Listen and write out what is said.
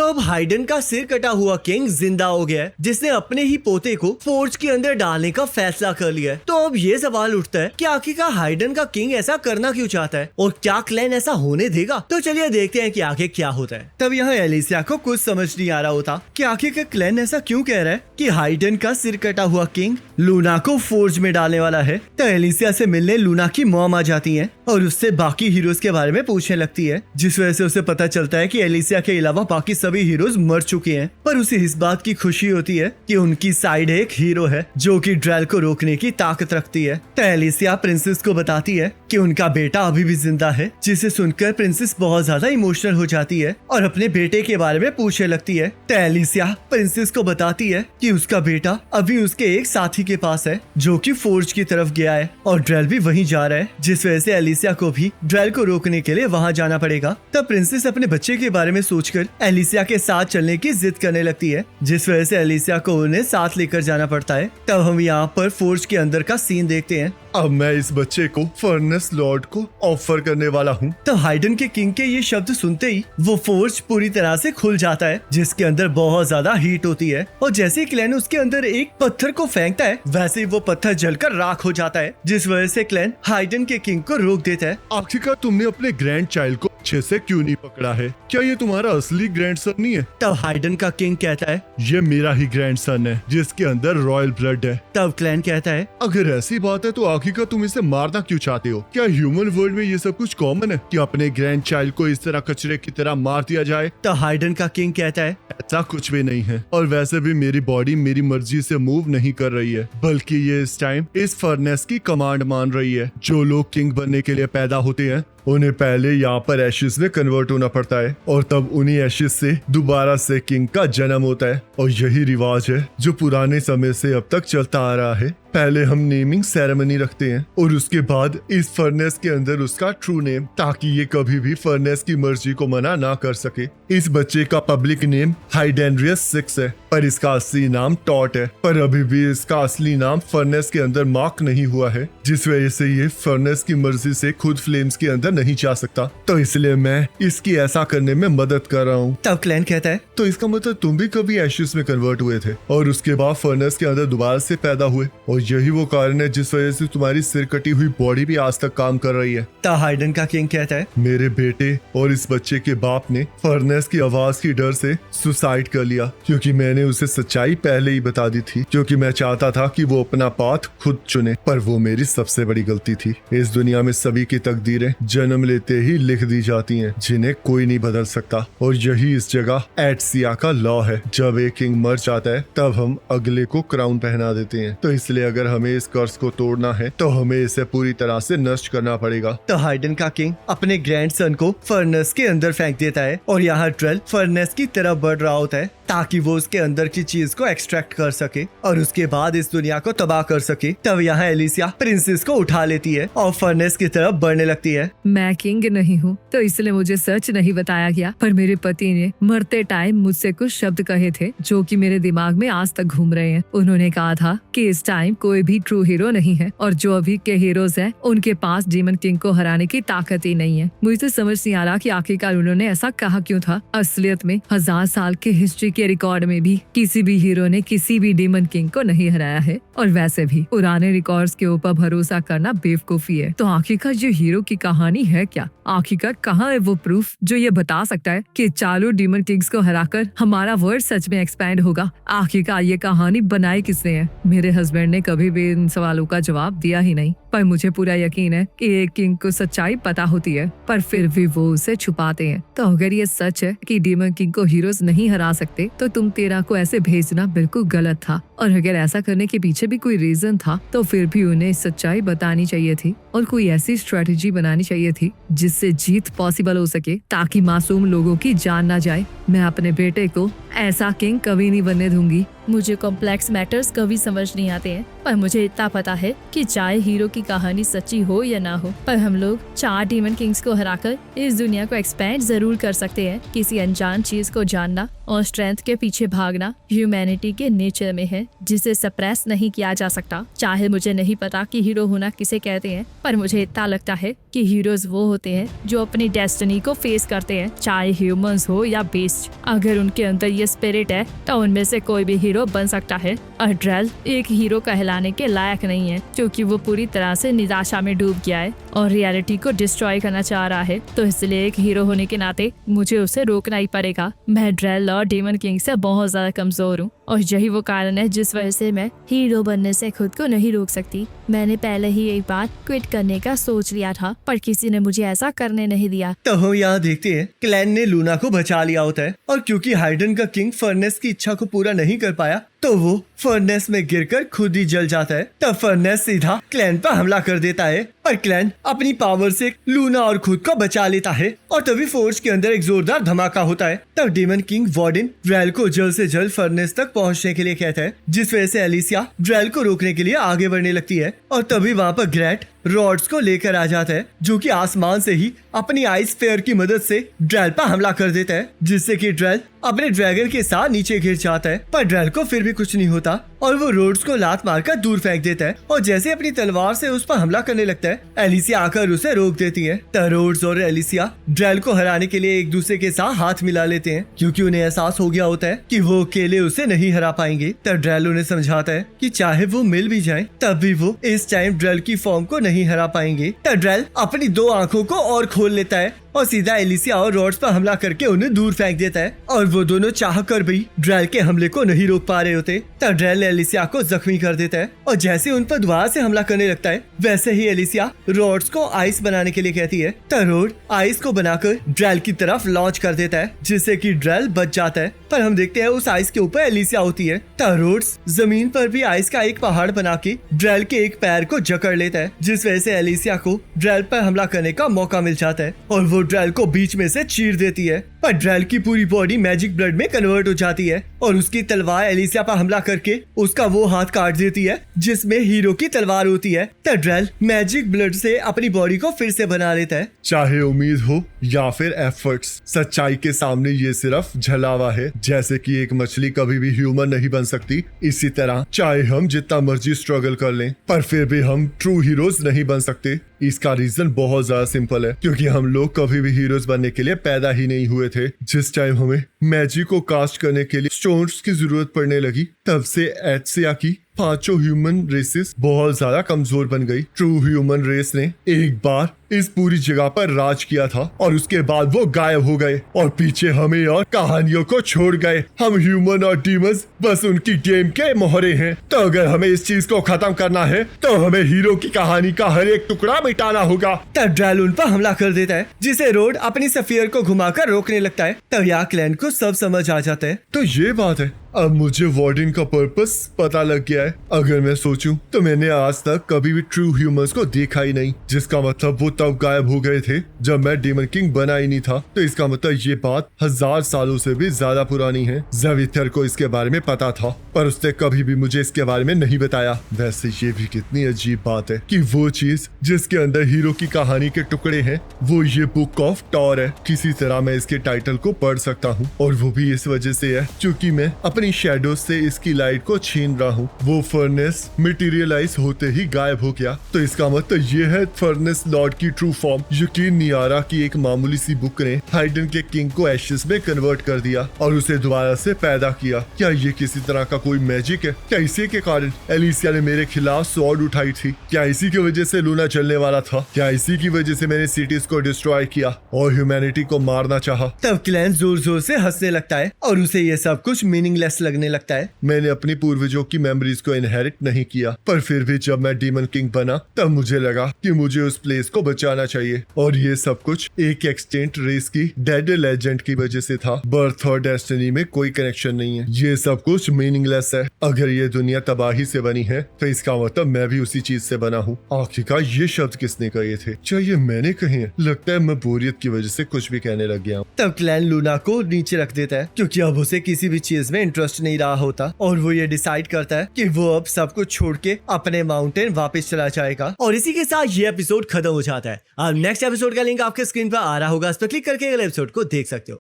तो अब हाइडन का सिर कटा हुआ किंग जिंदा हो गया है, जिसने अपने ही पोते को फोर्ज के अंदर डालने का फैसला कर लिया है। तो अब ये सवाल उठता है कि आखिरकार हाइडन का किंग ऐसा करना क्यों चाहता है और क्या क्लैन ऐसा होने देगा। तो चलिए देखते हैं कि आगे क्या होता है। तब यहाँ एलिसिया को कुछ समझ नहीं आ रहा होता कि आखिरकार क्लैन ऐसा क्यों कह रहा है कि हाइडन का सिर कटा हुआ किंग लूना को फोर्ज में डालने वाला है। तो एलिसिया से मिलने लूना की मॉम आ जाती है और उससे बाकी हीरोज के बारे में पूछने लगती है, जिस वजह से उसे पता चलता है कि एलिसिया के अलावा बाकी सभी हीरोज मर चुके हैं। पर उसे इस बात की खुशी होती है कि उनकी साइड एक हीरो है जो कि ड्रेल को रोकने की ताकत रखती है। तो एलिसिया प्रिंसेस को बताती है कि उनका बेटा अभी भी जिंदा है, जिसे सुनकर प्रिंसेस बहुत ज्यादा इमोशनल हो जाती है और अपने बेटे के बारे में पूछने लगती है। तो एलिसिया प्रिंसेस को बताती है कि उसका बेटा अभी उसके एक साथी के पास है जो कि फोर्ज की तरफ गया है और ड्रेल भी वहीं जा रहा है, जिस वजह से एलिसिया को भी ड्रेल को रोकने के लिए वहां जाना पड़ेगा। तब प्रिंसेस अपने बच्चे के बारे में सोचकर एलिसिया के साथ चलने की जिद करने लगती है, जिस वजह से एलिसिया को उन्हें साथ लेकर जाना पड़ता है। तब हम यहाँ पर फोर्ज के अंदर का सीन देखते हैं। अब मैं इस बच्चे को फर्नेस लॉर्ड को ऑफर करने वाला हूँ। तो हाइडन के किंग के ये शब्द सुनते ही वो फोर्ज पूरी तरह से खुल जाता है, जिसके अंदर बहुत ज्यादा हीट होती है और जैसे ही क्लैन उसके अंदर एक पत्थर को फेंकता है वैसे ही वो पत्थर जलकर राख हो जाता है, जिस वजह से क्लैन हाइडन के किंग को रोक देता है। आखिरकार तुमने अपने ग्रैंड चाइल्ड को अच्छे से क्यों नहीं पकड़ा है? क्या ये तुम्हारा असली ग्रैंडसन नहीं है? तब हाइडन का किंग कहता है, ये मेरा ही ग्रैंडसन है जिसके अंदर रॉयल ब्लड है। तब क्लैन कहता है, अगर ऐसी बात है तो आखिरकार तुम इसे मारना क्यों चाहते हो? क्या ह्यूमन वर्ल्ड में ये सब कुछ कॉमन है कि अपने ग्रैंड चाइल्ड को इस तरह कचरे की तरह मार दिया जाए? तो हाइडन का किंग कहता है, ऐसा कुछ भी नहीं है और वैसे भी मेरी बॉडी मेरी मर्जी से मूव नहीं कर रही है, बल्कि ये इस टाइम इस फर्नेस की कमांड मान रही है। जो लोग किंग बनने के लिए पैदा होते हैं उन्हें पहले यहाँ पर एशेस में कन्वर्ट होना पड़ता है और तब उन्हीं एशेस से दोबारा से किंग का जन्म होता है और यही रिवाज है जो पुराने समय से अब तक चलता आ रहा है। पहले हम नेमिंग सेरेमनी रखते हैं और उसके बाद इस फर्नेस के अंदर उसका ट्रू नेम, ताकि ये कभी भी फर्नेस की मर्जी को मना ना कर सके। इस बच्चे का पब्लिक नेम हाइडेनरियस 6 है, पर इसका असली नाम टॉट है। पर अभी भी इसका असली नाम फर्नेस के अंदर मार्क नहीं हुआ है, जिस वजह से ये फर्नेस की मर्जी से खुद फ्लेम्स के अंदर नहीं जा सकता। तो इसलिए मैं इसकी ऐसा करने में मदद कर रहा हूँ। तब क्लैन कहता है, तो इसका मतलब तुम भी कभी एशेस में कन्वर्ट हुए थे और उसके बाद फर्नेस के अंदर दोबारा से पैदा हुए, और यही वो कारण है जिस वजह से तुम्हारी सिर कटी हुई बॉडी भी आज तक काम कर रही है। तब हाइडन का किंग कहता है, मेरे बेटे और इस बच्चे के बाप ने फर्नेस की आवाज की डर से सुसाइड कर लिया, क्योंकि मैंने उसे सच्चाई पहले ही बता दी थी, क्योंकि मैं चाहता था कि वो अपना पाथ खुद चुने। पर वो मेरी सबसे बड़ी गलती थी। इस दुनिया में सभी की तकदीरें जन्म लेते ही लिख दी जाती हैं, जिन्हें कोई नहीं बदल सकता, और यही इस जगह एटसिया का लॉ है। जब एक किंग मर जाता है तब हम अगले को क्राउन पहना देते हैं। तो इसलिए अगर हमें इस कर्स को तोड़ना है तो हमें इसे पूरी तरह से नष्ट करना पड़ेगा। तो हाइडन का किंग अपने ग्रैंडसन को फर्नेस के अंदर फेंक देता है और यहाँ ड्रेल फर्नेस की तरफ बढ़ रहा होता है ताकि वो उसके अंदर की चीज को एक्सट्रैक्ट कर सके और उसके बाद इस दुनिया को तबाह कर सके। तब यहाँ एलिसिया प्रिंसेस को उठा लेती है और फर्नेस की तरफ बढ़ने लगती है। मैं किंग नहीं हूँ तो इसलिए मुझे सच नहीं बताया गया, पर मेरे पति ने मरते टाइम मुझसे कुछ शब्द कहे थे जो कि मेरे दिमाग में आज तक घूम रहे हैं। उन्होंने कहा था कि इस टाइम कोई भी ट्रू हीरो नहीं है और जो अभी के हीरोज हैं उनके पास डीमन किंग को हराने की ताकत ही नहीं है। मुझे समझ नहीं आ रहा कि आखिरकार उन्होंने ऐसा कहा क्यों था। असलियत में 1000 साल के हिस्ट्री के रिकॉर्ड में भी किसी भी हीरो ने किसी भी डीमन किंग को नहीं हराया है, और वैसे भी पुराने रिकॉर्ड्स के ऊपर भरोसा करना बेवकूफी है। तो आखिरकार ये हीरो की कहानी है क्या? आखिरकार कहाँ है वो प्रूफ जो ये बता सकता है कि चालू डीमन किंग्स को हराकर हमारा वर्ल्ड सच में एक्सपैंड होगा? आखिरकार ये कहानी बनाई किसने है? मेरे हस्बैंड ने कभी भी इन सवालों का जवाब दिया ही नहीं, पर मुझे पूरा यकीन है कि एक किंग को सच्चाई पता होती है पर फिर भी वो उसे छुपाते हैं। तो अगर ये सच है कि डीमन किंग को हीरोज नहीं हरा सकते तो तुम तेरा को ऐसे भेजना बिल्कुल गलत था, और अगर ऐसा करने के पीछे भी कोई रीजन था तो फिर भी उन्हें सच्चाई बतानी चाहिए थी और कोई ऐसी स्ट्रेटेजी बनानी चाहिए थी जिससे जीत पॉसिबल हो सके ताकि मासूम लोगों की जान ना जाए। मैं अपने बेटे को ऐसा किंग कभी नहीं बनने दूंगी। मुझे कॉम्प्लेक्स मैटर्स कभी समझ नहीं आते हैं, पर मुझे इतना पता है कि चाहे हीरो की कहानी सच्ची हो या ना हो, पर हम लोग 4 डीमन किंग्स को हराकर इस दुनिया को एक्सपैंड जरूर कर सकते हैं। किसी अनजान चीज को जानना और स्ट्रेंथ के पीछे भागना ह्यूमैनिटी के नेचर में है। जिसे सप्रेस नहीं किया जा सकता। चाहे मुझे नहीं पता कि हीरो होना किसे कहते हैं, पर मुझे इतना लगता है कि हीरोज वो होते हैं जो अपनी डेस्टिनी को फेस करते हैं, चाहे ह्यूमंस हो या बीस्ट। अगर उनके अंदर ये स्पिरिट है तो उनमें से कोई भी हीरो बन सकता है। और ड्रेल एक हीरो कहलाने के लायक नहीं है क्योंकि वो पूरी तरह से निराशा में डूब गया है और रियलिटी को डिस्ट्रॉय करना चाह रहा है। तो इसलिए एक हीरो होने के नाते मुझे उसे रोकना ही पड़ेगा। मैं ड्रेल और डेमन किंग से बहुत ज्यादा कमजोर हूँ और यही वो कारण है जिस वजह से मैं हीरो बनने से खुद को नहीं रोक सकती। मैंने पहले ही एक बार क्विट करने का सोच लिया था पर किसी ने मुझे ऐसा करने नहीं दिया। तो हम यहाँ देखते हैं क्लैन ने लूना को बचा लिया होता है और क्योंकि हाइडन का किंग फर्नेस की इच्छा को पूरा नहीं कर पाया तो वो फर्नेस में गिरकर खुद ही जल जाता है। तब फर्नेस सीधा क्लैन पर हमला कर देता है पर क्लैन अपनी पावर से लूना और खुद को बचा लेता है और तभी फोर्ज के अंदर एक जोरदार धमाका होता है। तब डेमन किंग वार्डन ड्रेल को जल्द से जल्द फर्नेस तक पहुंचने के लिए कहता है, जिस वजह से एलिसिया ड्रेल को रोकने के लिए आगे बढ़ने लगती है और तभी वहाँ पर ग्रैट रॉड्स को लेकर आ जाता है जो कि आसमान से ही अपनी आइस फेयर की मदद से ड्रेल पर हमला कर देता है, जिससे कि ड्रेल अपने ड्रैगन के साथ नीचे गिर जाता है। पर ड्रेल को फिर भी कुछ नहीं होता और वो रोड्स को लात मारकर दूर फेंक देता है और जैसे अपनी तलवार से उस पर हमला करने लगता है एलिसिया आकर उसे रोक देती है। तब रोड्स और एलिसिया ड्रेल को हराने के लिए एक दूसरे के साथ हाथ मिला लेते हैं क्योंकि उन्हें एहसास हो गया होता है कि वो अकेले उसे नहीं हरा पाएंगे। तब ड्रेल उन्हें समझाता है कि चाहे वो मिल भी जाए तब भी वो इस टाइम ड्रेल की फॉर्म को नहीं हरा पाएंगे। तब ड्रेल अपनी 2 आंखों को और खोल लेता है और सीधा एलिसिया और रॉड्स पर हमला करके उन्हें दूर फेंक देता है और वो दोनों चाह कर भी ड्रेल के हमले को नहीं रोक पा रहे होते। तब ड्रेल एलिसिया को जख्मी कर देता है और जैसे उन पर दोबारा से हमला करने लगता है वैसे ही एलिसिया रॉड्स को आइस बनाने के लिए कहती है। तब रॉड आइस को बनाकर ड्रेल की तरफ लॉन्च कर देता है जिससे कि ड्रेल बच जाता है। पर हम देखते हैं उस आइस के ऊपर एलिसिया होती है। तब रॉड्स जमीन पर भी आइस का एक पहाड़ बना के ड्रेल के एक पैर को जकड़ लेता है, जिस वजह से एलिसिया को ड्रेल पर हमला करने का मौका मिल जाता है और वो ड्रेल को बीच में से चीर देती है। पर ड्रेल की पूरी बॉडी मैजिक ब्लड में कन्वर्ट हो जाती है और उसकी तलवार एलिसिया पर हमला करके उसका वो हाथ काट देती है जिसमें हीरो की तलवार होती है। तब ड्रेल मैजिक ब्लड से अपनी बॉडी को फिर से बना लेता है। चाहे उम्मीद हो या फिर एफर्ट्स, सच्चाई के सामने ये सिर्फ झलावा है। जैसे कि एक मछली कभी भी ह्यूमन नहीं बन सकती, इसी तरह चाहे हम जितना मर्जी स्ट्रगल कर लें पर फिर भी हम ट्रू हीरोज नहीं बन सकते। इसका रीजन बहुत ज्यादा सिंपल है क्योंकि हम लोग कभी भी हीरोज बनने के लिए पैदा ही नहीं हुए थे। जिस टाइम हमें मैजिक को कास्ट करने के लिए स्टोन्स की जरूरत पड़ने लगी तब से एटसिया की 5 ह्यूमन रेसेस बहुत ज्यादा कमजोर बन गई। ट्रू ह्यूमन रेस ने एक बार इस पूरी जगह पर राज किया था और उसके बाद वो गायब हो गए और पीछे हमें और कहानियों को छोड़ गए। हम ह्यूमन और डीमंस बस उनकी गेम के मोहरे हैं। तो अगर हमें इस चीज को खत्म करना है तो हमें हीरो की कहानी का हर एक टुकड़ा मिटाना होगा। तब ड्रेल उन पर हमला कर देता है जिसे रोड अपनी सफियर को घुमाकर रोकने लगता है। तब यहाँ क्लैन को सब समझ आ जाता है। तो ये बात है, अब मुझे वार्डन का पर्पस पता लग गया है। अगर मैं सोचूं तो मैंने आज तक कभी भी ट्रू ह्यूमंस को देखा ही नहीं, जिसका मतलब वो तब गायब हो गए थे जब मैं डेमन किंग बना ही नहीं था। तो इसका मतलब ये बात 1000 सालों से भी ज्यादा पुरानी है। ज़ेविथर को इसके बारे में पता था पर उसने कभी भी मुझे इसके बारे में नहीं बताया। वैसे ये भी कितनी अजीब बात है कि वो चीज जिसके अंदर हीरो की कहानी के टुकड़े हैं वो ये बुक ऑफ टॉर है। किसी तरह मैं इसके टाइटल को पढ़ सकता हूँ और वो भी इस वजह से है क्योंकि मैं अपनी शैडो से इसकी लाइट को छीन रहा हूँ। वो फर्नेस मटेरियलाइज होते ही गायब हो गया। तो इसका मतलब ये है फर्नेस लॉर्ड की ट्रू फॉर्म। यकीन नहीं आ रहा कि एक मामूली सी बुक ने हाइडन के किंग को एशेस में कन्वर्ट कर दिया और उसे दोबारा से पैदा किया। क्या ये किसी तरह का कोई मैजिक है? क्या इसी के कारण एलिसिया ने मेरे खिलाफ स्वॉर्ड उठाई थी? क्या इसी की वजह से लूना चलने वाला था? क्या इसी की वजह से मैंने सिटीज को डिस्ट्रॉय किया और ह्यूमैनिटी को मारना चाहा? तब क्लैन जोर जोर से हंसने लगता है और उसे ये सब कुछ मीनिंगलेस लगने लगता है। मैंने अपनी पूर्वजों की मेमोरीज को इनहेरिट नहीं किया पर फिर भी जब मैं डीमन किंग बना तब मुझे लगा कि मुझे उस प्लेस को बचाना चाहिए और ये सब कुछ एक एक्सटेंट रेस की डेड लेजेंड की वजह से था। बर्थ और डेस्टिनी में कोई कनेक्शन नहीं है। ये सब कुछ मीनिंगलेस है। अगर ये दुनिया तबाही से बनी है तो इसका मतलब मैं भी उसी चीज से बना हूँ। आखिरकार ये शब्द किसने कहे थे? क्या ये मैंने कहे हैं? लगता है मैं बोरियत की वजह से कुछ भी कहने लग गया हूँ। तब क्लैन लूना को नीचे रख देता है क्योंकि अब उसे किसी भी चीज में इंटरेस्ट नहीं रहा होता और वो ये डिसाइड करता है कि वो अब सब कुछ छोड़ के अपने माउंटेन वापस चला जाएगा। और इसी के साथ ये एपिसोड खत्म हो जाता है। अब नेक्स्ट एपिसोड का लिंक आपके स्क्रीन पर आ रहा होगा, उस पर क्लिक करके अगले एपिसोड को देख सकते हो।